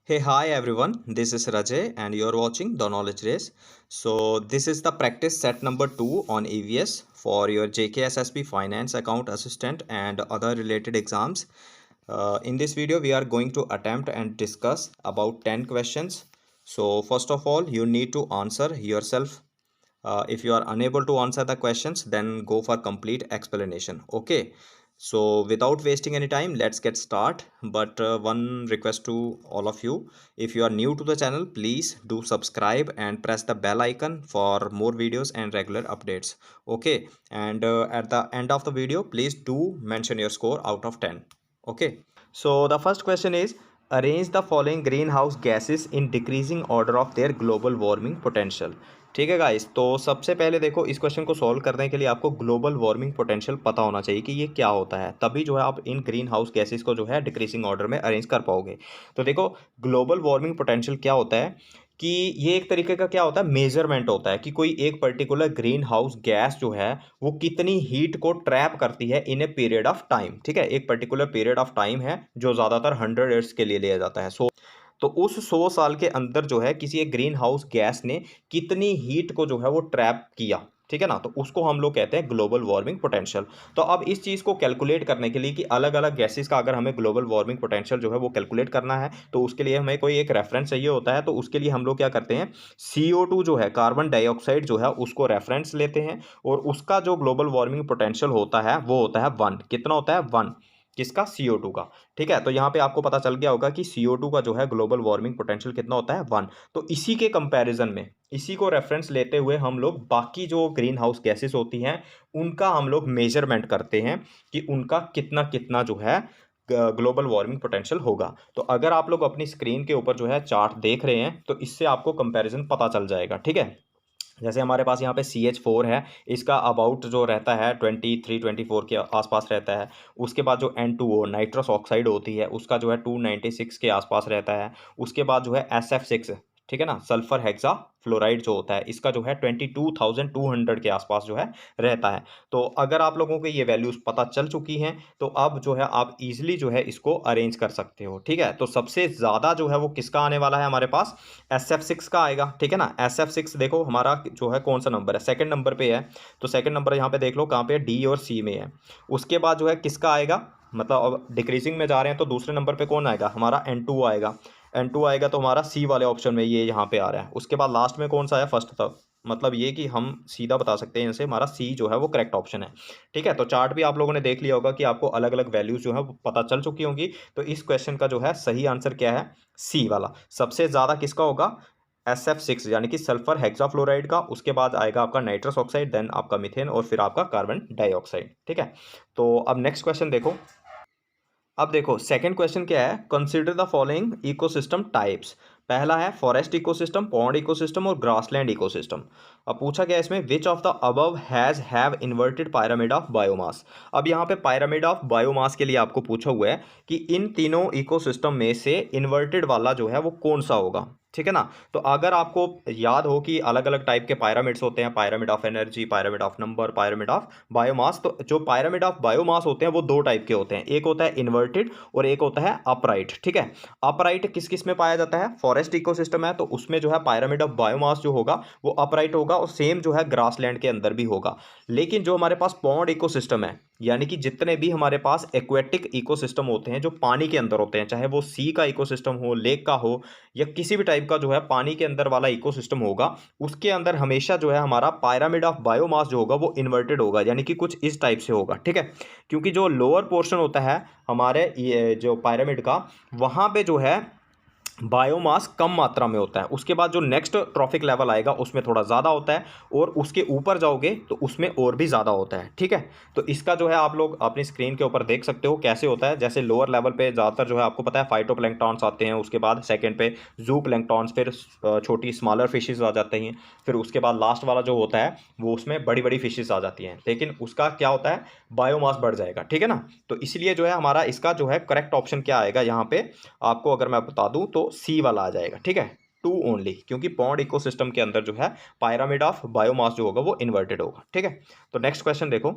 Hey, hi everyone. This is Rajay, and you're watching The Knowledge Race. So, this is the practice set number 2 on EVS for your JKSSB Finance Account Assistant and other related exams. In this video, we are going to attempt and discuss about 10 questions. So, first of all, you need to answer yourself. If you are unable to answer the questions, then go for complete explanation. Okay. So without wasting any time, let's get start. But one request to all of you: if you are new to the channel, please do subscribe and press the bell icon for more videos and regular updates. Okay, and at the end of the video, please do mention your score out of 10. Okay, so the first question is: arrange the following greenhouse gases in decreasing order of their global warming potential. ठीक है guys, तो सबसे पहले देखो, इस question को solve करने के लिए आपको ग्लोबल वार्मिंग पोटेंशियल पता होना चाहिए कि ये क्या होता है, तभी जो है आप इन ग्रीन हाउस गैसेस को जो है डिक्रीजिंग ऑर्डर में अरेंज कर पाओगे। तो देखो, ग्लोबल वार्मिंग पोटेंशियल क्या होता है कि ये एक तरीके का क्या होता है, मेजरमेंट होता है कि कोई एक पर्टिकुलर ग्रीन हाउस गैस जो है वो कितनी हीट को ट्रैप करती है इन ए पीरियड ऑफ टाइम। ठीक है, एक पर्टिकुलर पीरियड ऑफ टाइम है जो ज़्यादातर 100 ईयर्स के लिए लिया जाता है। तो उस 100 साल के अंदर जो है किसी एक ग्रीन हाउस गैस ने कितनी हीट को जो है वो ट्रैप किया। ठीक है ना, तो उसको हम लोग कहते हैं ग्लोबल वार्मिंग पोटेंशियल। तो अब इस चीज़ को कैलकुलेट करने के लिए कि अलग अलग गैसेस का अगर हमें ग्लोबल वार्मिंग पोटेंशियल जो है वो कैलकुलेट करना है, तो उसके लिए हमें कोई एक रेफरेंस चाहिए होता है। तो उसके लिए हम लोग क्या करते हैं, CO2 जो है, कार्बन डाइऑक्साइड जो है, उसको रेफरेंस लेते हैं और उसका जो ग्लोबल वार्मिंग पोटेंशियल होता है वो होता है 1। कितना होता है? 1। किसका? CO2 का। ठीक है, तो यहाँ पे आपको पता चल गया होगा कि CO2 का जो है ग्लोबल वार्मिंग पोटेंशियल कितना होता है? 1। तो इसी के कंपैरिजन में, इसी को रेफरेंस लेते हुए हम लोग बाकी जो ग्रीन हाउस गैसेस होती हैं उनका हम लोग मेजरमेंट करते हैं कि उनका कितना कितना जो है ग्लोबल वार्मिंग पोटेंशियल होगा। तो अगर आप लोग अपनी स्क्रीन के ऊपर जो है चार्ट देख रहे हैं तो इससे आपको कंपैरिजन पता चल जाएगा। ठीक है, जैसे हमारे पास यहाँ पे CH4 है, इसका अबाउट जो रहता है 23-24 के आसपास रहता है। उसके बाद जो N2O नाइट्रस ऑक्साइड होती है उसका जो है 296 के आसपास रहता है। उसके बाद जो है SF6, ठीक है ना, सल्फर हेक्सा फ्लोराइड जो होता है, इसका जो है 22,200 के आसपास जो है रहता है। तो अगर आप लोगों को ये वैल्यूज़ पता चल चुकी हैं तो अब जो है आप इजीली जो है इसको अरेंज कर सकते हो। ठीक है, तो सबसे ज़्यादा जो है वो किसका आने वाला है हमारे पास? SF6 का आएगा। ठीक है ना, SF6 देखो हमारा जो है कौन सा नंबर है, सेकंड नंबर पे है। तो सेकंड नंबर यहाँ पे देख लो कहाँ पे है, D और C में है। उसके बाद जो है किसका आएगा, मतलब अब डिक्रीजिंग में जा रहे हैं तो दूसरे नंबर पे कौन आएगा? हमारा N2 आएगा। N2 आएगा तो हमारा C वाले ऑप्शन में ये यहाँ पे आ रहा है। उसके बाद लास्ट में कौन सा आया? फर्स्ट तक, मतलब ये कि हम सीधा बता सकते हैं इनसे, हमारा C जो है वो करेक्ट ऑप्शन है। ठीक है, तो चार्ट भी आप लोगों ने देख लिया होगा कि आपको अलग अलग वैल्यूज जो है वो पता चल चुकी होंगी। तो इस क्वेश्चन का जो है सही आंसर क्या है? C वाला। सबसे ज़्यादा किसका होगा? SF6 यानी कि सल्फर हेक्साफ्लोराइड का। उसके बाद आएगा आपका नाइट्रस ऑक्साइड, देन आपका मीथेन और फिर आपका कार्बन डाइऑक्साइड। ठीक है, तो अब नेक्स्ट क्वेश्चन देखो। अब देखो सेकंड क्वेश्चन क्या है, consider the following ecosystem types. पहला है फॉरेस्ट इकोसिस्टम, पॉन्ड इकोसिस्टम और ग्रासलैंड इकोसिस्टम। अब पूछा गया इसमें विच of the above has have inverted pyramid of biomass. अब यहाँ पे पायरामिड ऑफ बायोमास के लिए आपको पूछा हुआ है कि इन तीनों इकोसिस्टम में से इन्वर्टेड वाला जो है वो कौन सा होगा। ठीक है ना, तो अगर आपको याद हो कि अलग अलग टाइप के पायरामिड्स होते हैं, pyramid of energy, pyramid of number, pyramid of biomass, तो जो पायरामिड ऑफ बायोमास होते हैं वो दो टाइप के होते हैं, एक होता है इन्वर्टेड और एक होता है अपराइट। ठीक है, अपराइट किस किस में पाया जाता है? फॉरेस्ट इकोसिस्टम है तो उसमें जो है पायरामिड ऑफ बायोमास जो होगा वो अपराइट होगा और सेम जो है ग्रासलैंड के अंदर भी होगा। लेकिन जो हमारे पास पॉन्ड इकोसिस्टम है, यानी कि जितने भी हमारे पास एक्वेटिक इकोसिस्टम होते हैं जो पानी के अंदर होते हैं, चाहे वो सी का इकोसिस्टम हो, लेक का हो, या किसी भी टाइप का जो है पानी के अंदर वाला इकोसिस्टम होगा, उसके अंदर हमेशा जो है हमारा पायरामिड ऑफ बायोमास जो होगा वो इन्वर्टेड होगा, यानी कि कुछ इस टाइप से होगा। ठीक है, क्योंकि जो लोअर पोर्शन होता है हमारे ये जो पिरामिड का, वहाँ पे जो है बायोमास कम मात्रा में होता है। उसके बाद जो नेक्स्ट ट्रॉफिक लेवल आएगा उसमें थोड़ा ज़्यादा होता है और उसके ऊपर जाओगे तो उसमें और भी ज़्यादा होता है। ठीक है, तो इसका जो है आप लोग अपनी स्क्रीन के ऊपर देख सकते हो कैसे होता है। जैसे लोअर लेवल पे ज़्यादातर जो है आपको पता है फाइटोप्लैंक्टॉन्स आते हैं, उसके बाद सेकंड पे जू प्लैंक्टॉन्स, फिर छोटी स्मॉलर फिशेज आ जाते हैं, फिर उसके बाद लास्ट वाला जो होता है वो उसमें बड़ी बड़ी फिशेज आ जाती हैं, लेकिन उसका क्या होता है, बायोमास बढ़ जाएगा। ठीक है ना, तो इसलिए जो है हमारा इसका जो है करेक्ट ऑप्शन क्या आएगा यहाँ पे, आपको अगर मैं बता दूं तो C वाला आ जाएगा। ठीक है, 2 ओनली, क्योंकि पॉन्ड इकोसिस्टम के अंदर जो है पायरामिड ऑफ बायोमास जो होगा वो इन्वर्टेड होगा। ठीक है, तो नेक्स्ट क्वेश्चन देखो।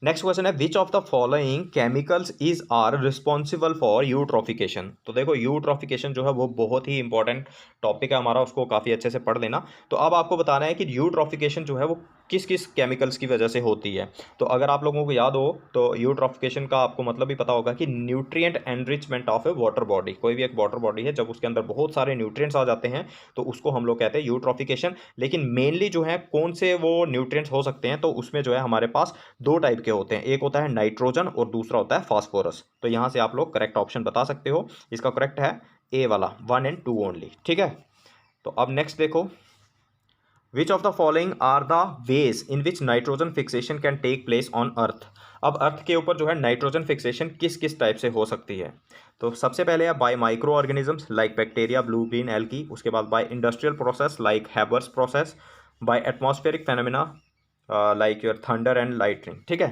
नेक्स्ट क्वेश्चन है which of the following chemicals is are responsible for eutrophication. तो देखो यूट्रोफिकेशन जो है वो बहुत ही इंपॉर्टेंट टॉपिक है हमारा, उसको काफ़ी अच्छे से पढ़ लेना। तो अब आपको बताना है कि यूट्रोफिकेशन जो है वो किस किस केमिकल्स की वजह से होती है। तो अगर आप लोगों को याद हो तो यूट्रोफिकेशन का आपको मतलब भी पता होगा कि nutrient enrichment of A water body. कोई भी एक वाटर बॉडी है जब उसके अंदर बहुत सारे न्यूट्रिएंट्स आ जाते हैं तो उसको हम लोग कहते हैं यूट्रोफिकेशन। लेकिन मेनली जो है कौन से वो न्यूट्रिएंट्स हो सकते हैं, तो उसमें जो है हमारे पास दो टाइप के होते हैं, एक होता है नाइट्रोजन और दूसरा होता है फास्फोरस। तो यहां से आप लोग करेक्ट ऑप्शन बता सकते हो। इसका करेक्ट है ए वाला 1 and 2 ओनली। ठीक है, तो अब नेक्स्ट देखो which of the following are the ways in which nitrogen fixation can take place on earth. अब अर्थ के ऊपर जो है नाइट्रोजन फिक्सेशन किस किस टाइप से हो सकती है। तो सबसे पहले है by micro organisms like bacteria, blue green algae. उसके बाद by industrial process like Haber's process, by atmospheric phenomena like your thunder and lightning. ठीक है,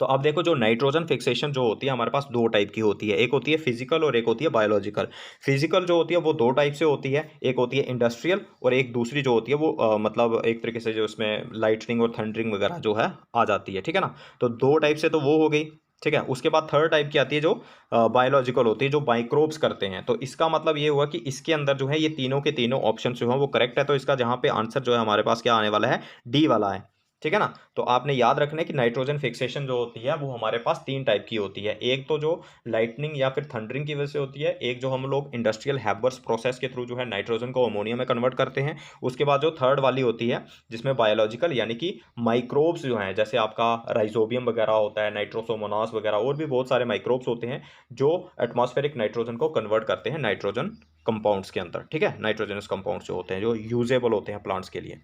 तो अब देखो जो नाइट्रोजन फिक्सेशन जो होती है हमारे पास दो टाइप की होती है, एक होती है फिजिकल और एक होती है बायोलॉजिकल। फिजिकल जो होती है वो दो टाइप से होती है, एक होती है इंडस्ट्रियल और एक दूसरी जो होती है वो मतलब एक तरीके से जो इसमें लाइटनिंग और थंडरिंग वगैरह जो है आ जाती है। ठीक है ना, तो दो टाइप से तो वो हो गई। ठीक है, उसके बाद थर्ड टाइप की आती है जो बायोलॉजिकल होती है, जो माइक्रोब्स करते हैं। तो इसका मतलब ये हुआ कि इसके अंदर जो है ये तीनों के तीनों ऑप्शन जो है वो करेक्ट है। तो इसका जहाँ पे आंसर जो है हमारे पास क्या आने वाला है, डी वाला है। ठीक है ना, तो आपने याद रखना है कि नाइट्रोजन फिक्सेशन जो होती है वो हमारे पास तीन टाइप की होती है, एक तो जो लाइटनिंग या फिर थंडरिंग की वजह से होती है, एक जो हम लोग इंडस्ट्रियल हैबर्स प्रोसेस के थ्रू जो है नाइट्रोजन को अमोनिया में कन्वर्ट करते हैं, उसके बाद जो थर्ड वाली होती है जिसमें बायोलॉजिकल यानी कि माइक्रोब्स जो हैं, जैसे आपका राइजोबियम वगैरह होता है, नाइट्रोसोमोनास वगैरह और भी बहुत सारे माइक्रोब्स होते हैं जो एटमॉस्फेरिक नाइट्रोजन को कन्वर्ट करते हैं नाइट्रोजन कंपाउंड्स के अंदर। ठीक है, नाइट्रोजनस कंपाउंड्स जो होते हैं जो यूजेबल होते हैं प्लांट्स के लिए।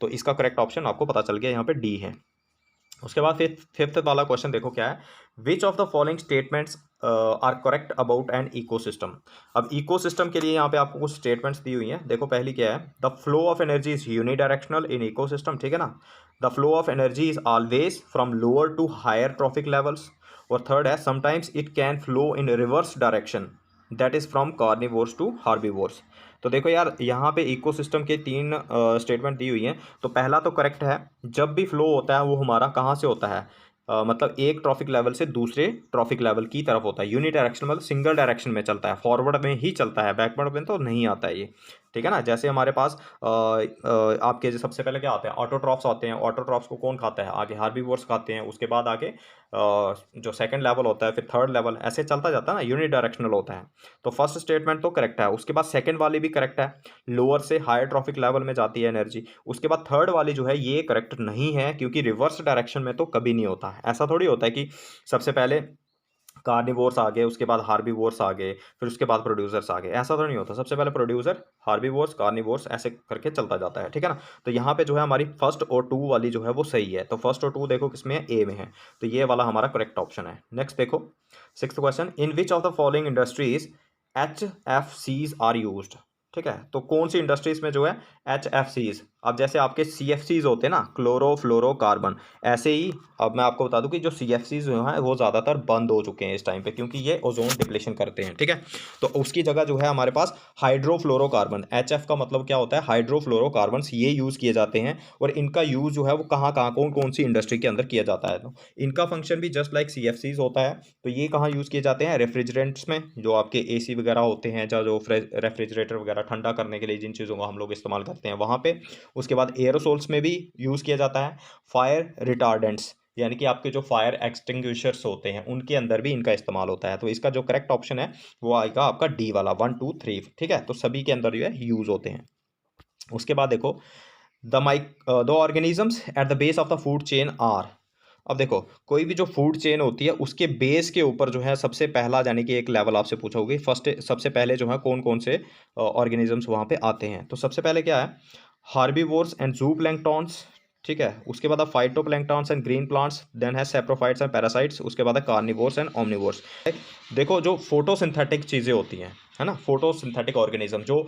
तो इसका करेक्ट ऑप्शन आपको पता चल गया, यहाँ पे डी है। उसके बाद फिफ्थ वाला क्वेश्चन देखो क्या है, which of the following statements are correct about an ecosystem. अब इकोसिस्टम के लिए यहाँ पे आपको कुछ स्टेटमेंट्स दी हुई हैं। देखो पहली क्या है, the flow of energy is unidirectional in ecosystem. ठीक है ना, the flow of energy is always from lower to higher trophic levels. और थर्ड है sometimes it can flow in reverse direction, that is from carnivores to herbivores. तो देखो यार यहाँ पे इकोसिस्टम के तीन स्टेटमेंट दी हुई हैं। तो पहला तो करेक्ट है, जब भी फ्लो होता है वो हमारा कहाँ से होता है, मतलब एक ट्रॉफिक लेवल से दूसरे ट्रॉफिक लेवल की तरफ होता है। यूनिडायरेक्शन मतलब सिंगल डायरेक्शन में चलता है, फॉरवर्ड में ही चलता है, बैकवर्ड में तो नहीं आता है ये। ठीक है ना, जैसे हमारे पास आपके जो सबसे पहले क्या आते हैं, ऑटोट्रॉफ्स आते हैं। ऑटोट्रॉफ्स को कौन खाता है, आगे हार्बीवोर्स खाते हैं, उसके बाद आगे जो सेकंड लेवल होता है, फिर थर्ड लेवल, ऐसे चलता जाता है ना, यूनिडायरेक्शनल होता है। तो फर्स्ट स्टेटमेंट तो करेक्ट है, उसके बाद सेकंड वाली भी करेक्ट है, लोअर से हायर ट्रॉफिक लेवल में जाती है एनर्जी। उसके बाद थर्ड वाली जो है ये करेक्ट नहीं है, क्योंकि रिवर्स डायरेक्शन में तो कभी नहीं होता। ऐसा थोड़ी होता है कि सबसे पहले कार्निवोर्स आ गए, उसके बाद हार्बीवोर्स आ गए, फिर उसके बाद प्रोड्यूसर्स आ गए, ऐसा तो नहीं होता। सबसे पहले प्रोड्यूसर, हार्बीवोर्स, कार्निवोर्स, ऐसे करके चलता जाता है। ठीक है ना, तो यहाँ पे जो है हमारी फर्स्ट और टू वाली जो है वो सही है। तो फर्स्ट और टू देखो किसमें है, ए में है, तो ये वाला हमारा करेक्ट ऑप्शन है। नेक्स्ट देखो sixth question, in which of the following industries HFCs are used. ठीक है, तो कौन सी इंडस्ट्रीज में जो है HFCs, अब जैसे आपके CFCs होते हैं ना, क्लोरोफ्लोरोकार्बन, ऐसे ही अब मैं आपको बता दूं कि जो CFCs जो हैं वो ज़्यादातर बंद हो चुके हैं इस टाइम पे, क्योंकि ये ओजोन डिप्लेशन करते हैं। ठीक है, तो उसकी जगह जो है हमारे पास हाइड्रोफ्लोरोकार्बन, HF का मतलब क्या होता है, हाइड्रोफ्लोरोकार्बन, ये यूज़ किए जाते हैं। और इनका यूज़ जो है वो कहाँ कहाँ कौन कौन सी इंडस्ट्री के अंदर किया जाता है। तो इनका फंक्शन भी जस्ट लाइक CFCs होता है। तो ये कहाँ यूज़ किए जाते हैं, रेफ्रिजरेंट्स में, जो आपके AC वगैरह होते हैं, या जो रेफ्रिजरेटर वगैरह ठंडा करने के लिए जिन चीज़ों का हम लोग इस्तेमाल करते हैं वहाँ पे। उसके बाद एयरोसोल्स में भी यूज़ किया जाता है। फायर रिटार्डेंट्स यानी कि आपके जो फायर एक्सटिंग्विशर्स होते हैं उनके अंदर भी इनका इस्तेमाल होता है। तो इसका जो करेक्ट ऑप्शन है वो आएगा आपका डी वाला 1 2 3। ठीक है, तो सभी के अंदर जो है यूज़ होते हैं। उसके बाद देखो the organisms at the base of the food chain are. अब देखो कोई भी जो फूड चेन होती है उसके बेस के ऊपर जो है सबसे पहला, यानी कि एक लेवल आपसे पूछा होगी, फर्स्ट सबसे पहले जो है कौन कौन से ऑर्गेनिजम्स वहाँ पे आते हैं। तो सबसे पहले क्या है, हार्बीवोर्स एंड जूप्लैंक्टॉन्स। ठीक है, उसके बाद phytoplanktons and green plants, then है सेप्रोफाइट्स एंड पैरासाइट्स, उसके बाद है कार्निवोर्स एंड ओमनिवोर्स। देखो जो फोटोसिंथेटिक चीज़ें होती हैं, है ना, फोटोसिंथेटिक ऑर्गेनिज्म जो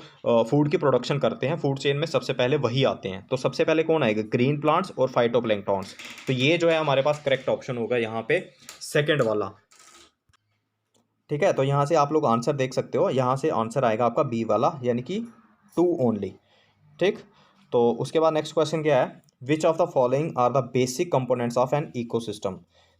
फूड की प्रोडक्शन करते हैं, फूड चेन में सबसे पहले वही आते हैं। तो सबसे पहले कौन आएगा, ग्रीन प्लांट्स और फाइटोप्लैंक्टॉन्स। तो ये जो है हमारे पास करेक्ट ऑप्शन होगा यहाँ पे सेकंड वाला। ठीक है, तो यहाँ से आप लोग आंसर देख सकते हो, यहाँ से आंसर आएगा आपका बी वाला, यानी कि 2 ओनली। ठीक, तो उसके बाद नेक्स्ट क्वेश्चन क्या है, which of the following are the basic components of an ecosystem.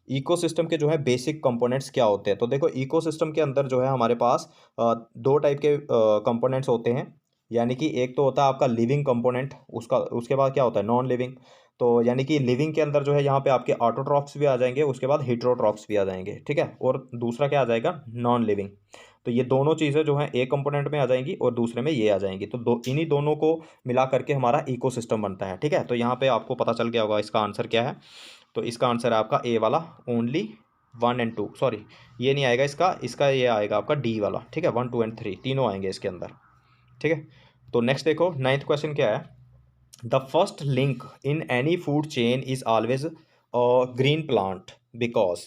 Ecosystem के जो है बेसिक कंपोनेंट्स क्या होते हैं? तो देखो इकोसिस्टम के अंदर जो है हमारे पास दो टाइप के कंपोनेंट्स होते हैं। यानी कि एक तो होता है आपका लिविंग कंपोनेंट, उसका उसके बाद क्या होता है नॉन लिविंग। तो यानी कि लिविंग के अंदर जो है यहाँ पे आपके ऑटोट्रॉफ्स भी आ जाएंगे, उसके बाद हेटेरोट्रॉफ्स भी आ जाएंगे, ठीक है। और दूसरा क्या आ जाएगा नॉन लिविंग। तो ये दोनों चीज़ें जो हैं एक कंपोनेंट में आ जाएंगी और दूसरे में ये आ जाएंगी। तो इन्हीं दोनों को मिला करके हमारा इकोसिस्टम बनता है, ठीक है। तो यहाँ पे आपको पता चल गया होगा इसका आंसर क्या है। तो इसका आंसर है आपका ए वाला, ओनली 1 और 2, सॉरी ये नहीं आएगा इसका, इसका ये आएगा आपका डी वाला, ठीक है। 1, 2 एंड 3 तीनों आएंगे इसके अंदर, ठीक है। तो नेक्स्ट देखो 9th क्वेश्चन क्या है। The first link in any food chain is always green plant because.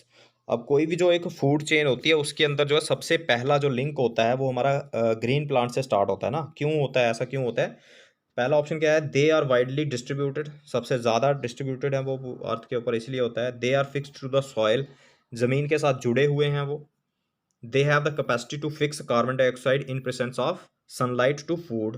अब कोई भी जो एक फूड चेन होती है उसके अंदर जो है सबसे पहला जो लिंक होता है वो हमारा ग्रीन प्लांट से स्टार्ट होता है ना। क्यों होता है ऐसा, क्यों होता है? पहला ऑप्शन क्या है, दे आर वाइडली डिस्ट्रीब्यूटेड, सबसे ज़्यादा डिस्ट्रीब्यूटेड है वो अर्थ के ऊपर, इसलिए होता है। They are fixed to the soil, ज़मीन के साथ जुड़े हुए हैं वो। They have the capacity to fix carbon dioxide in presence of sunlight to food,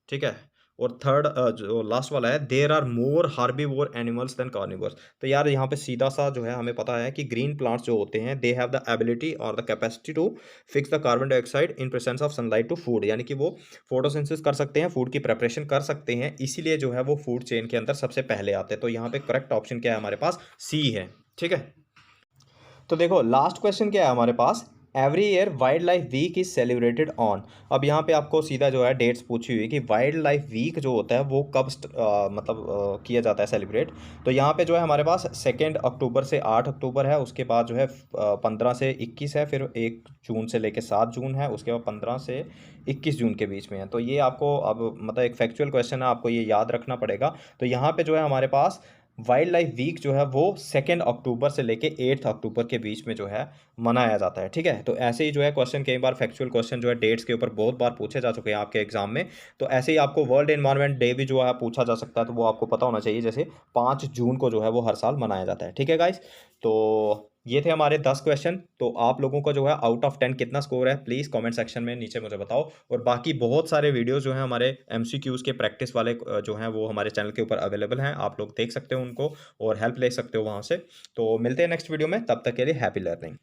ठीक है। और थर्ड जो लास्ट वाला है, there are more herbivore animals than carnivores. तो यार यहाँ पे सीधा सा जो है हमें पता है कि ग्रीन प्लांट्स जो होते हैं दे हैव द एबिलिटी और the capacity to fix the carbon dioxide in presence of sunlight to food, यानी कि वो फोटोसिंथेसिस कर सकते हैं, फूड की प्रेपरेशन कर सकते हैं, इसीलिए जो है वो फूड चेन के अंदर सबसे पहले आते हैं। तो यहाँ पे करेक्ट ऑप्शन क्या है हमारे पास, सी है, ठीक है। तो देखो लास्ट क्वेश्चन क्या है हमारे पास, every year wild life week is celebrated on. अब यहाँ पे आपको सीधा जो है डेट्स पूछी हुई है कि वाइल्ड लाइफ वीक जो होता है वो कब किया जाता है सेलिब्रेट। तो यहाँ पे जो है हमारे पास 2 अक्टूबर से 8 अक्टूबर है, उसके बाद जो है 15 से 21 है, फिर 1 जून से लेकर 7 जून है, उसके बाद 15 से 21 जून के बीच में है। तो ये आपको अब मतलब एक फैक्चुअल क्वेश्चन है, आपको ये याद रखना पड़ेगा। तो यहाँ पे जो है हमारे पास वाइल्ड लाइफ वीक जो है वो 2 अक्टूबर से लेके 8 अक्टूबर के बीच में जो है मनाया जाता है, ठीक है। तो ऐसे ही जो है क्वेश्चन कई बार फैक्चुअल क्वेश्चन जो है डेट्स के ऊपर बहुत बार पूछे जा चुके हैं आपके एग्जाम में। तो ऐसे ही आपको वर्ल्ड एनवायरनमेंट डे भी जो है पूछा जा सकता है, तो वो आपको पता होना चाहिए। जैसे 5 जून को जो है वो हर साल मनाया जाता है, ठीक है गाइस। तो ये थे हमारे 10 क्वेश्चन। तो आप लोगों का जो है आउट ऑफ 10 कितना स्कोर है प्लीज़ कमेंट सेक्शन में नीचे मुझे बताओ। और बाकी बहुत सारे वीडियोस जो हैं हमारे एमसीक्यूज़ के प्रैक्टिस वाले जो हैं वो हमारे चैनल के ऊपर अवेलेबल हैं, आप लोग देख सकते हो उनको और हेल्प ले सकते हो वहाँ से। तो मिलते हैं नेक्स्ट वीडियो में, तब तक के लिए हैप्पी लर्निंग।